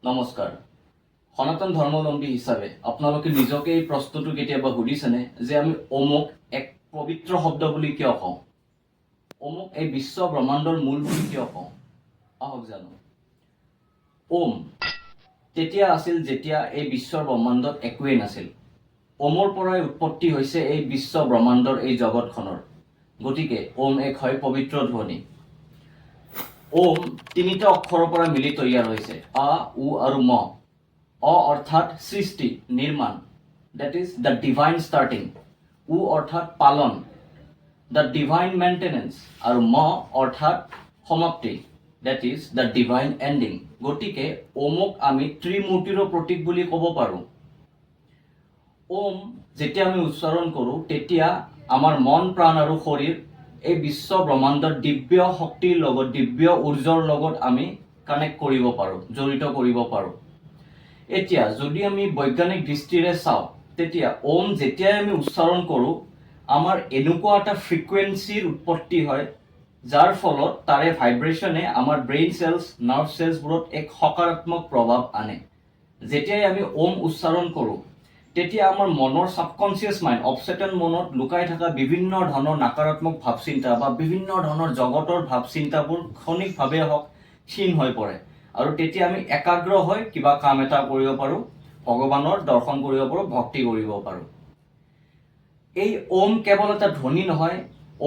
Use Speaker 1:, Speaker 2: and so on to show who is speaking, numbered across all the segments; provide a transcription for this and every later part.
Speaker 1: নমস্কাৰ। সনাতন ধৰ্মাৱলম্বী হিচাপে আপোনালোকে নিজকে এই প্ৰশ্নটো কেতিয়াবা সুধিছেনে যে আমি অমুক এক পবিত্ৰ শব্দ বুলি কিয় কওঁ, অমুক এই বিশ্ব ব্ৰহ্মাণ্ডৰ মূল বুলি কিয় কওঁ? আহক জানো। ওম তেতিয়া আছিল যেতিয়া এই বিশ্ব ব্ৰহ্মাণ্ডত একোৱেই নাছিল। ওমৰ পৰাই উৎপত্তি হৈছে এই বিশ্ব ব্ৰহ্মাণ্ডৰ এই জগতখনৰ। গতিকে ওম এক হয় পবিত্ৰ ধ্বনি। ওম তিনিটা অক্ষৰৰ পৰা মিলি তৈয়াৰ হৈছে, আ, উ আৰু ম। অ অৰ্থাৎ সৃষ্টি, নিৰ্মাণ, that is the divine starting. উ অৰ্থাৎ পালন, দ্য ডিভাইন মেইনটেনেন্স। আৰু ম অৰ্থাৎ সমাপ্তি, that is the divine ending. গতিকে ওমক আমি ত্ৰিমূৰ্তিৰো প্ৰতীক বুলি ক'ব পাৰোঁ। ওম যেতিয়া আমি উচ্চাৰণ কৰোঁ তেতিয়া আমাৰ মন, প্ৰাণ আৰু শৰীৰ এই বিশ্ব ব্ৰহ্মাণ্ডৰ দিব্য শক্তিৰ লগত, দিব্য উৰ্জাৰ লগত আমি কানেক্ট কৰিব পাৰোঁ, জড়িত কৰিব পাৰোঁ। এতিয়া যদি আমি বৈজ্ঞানিক দৃষ্টিৰে চাওঁ তেতিয়া ওম যেতিয়াই আমি উচ্চাৰণ কৰোঁ আমাৰ এনেকুৱা এটা ফ্ৰিকুৱেঞ্চিৰ উৎপত্তি হয় যাৰ ফলত তাৰে ভাইব্ৰেশ্যনে আমাৰ ব্ৰেইন চেলছ, নাৰ্ভ চেলছবোৰত এক সকাৰাত্মক প্ৰভাৱ আনে। যেতিয়াই আমি ওম উচ্চাৰণ কৰোঁ তেতিয়া আমাৰ মনৰ ছাবকনচিয়াছ মাইণ্ড, অবচেতন মনত লুকাই থকা বিভিন্ন ধৰণৰ নাকাৰাত্মক ভাৱচিন্তা বা বিভিন্ন ধৰণৰ জগতৰ ভাৱচিন্তাবোৰ ক্ষণিকভাৱে হওক ক্ষীণ হৈ পৰে আৰু তেতিয়া আমি একাগ্ৰ হৈ কিবা কাম এটা কৰিব পাৰোঁ, ভগৱানৰ দৰ্শন কৰিব পাৰোঁ, ভক্তি কৰিব পাৰোঁ। এই ওম কেৱল এটা ধ্বনি নহয়,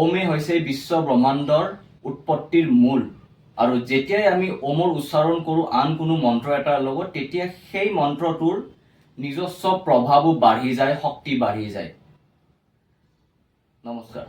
Speaker 1: ওমেই হৈছে বিশ্ব ব্ৰহ্মাণ্ডৰ উৎপত্তিৰ মূল। আৰু যেতিয়াই আমি ওমৰ উচ্চাৰণ কৰোঁ আন কোনো মন্ত্ৰ এটাৰ লগত তেতিয়া সেই মন্ত্ৰটোৰ নিজস্ব প্ৰভাৱো বাঢ়ি যায়, শক্তি বাঢ়ি যায়। নমস্কাৰ।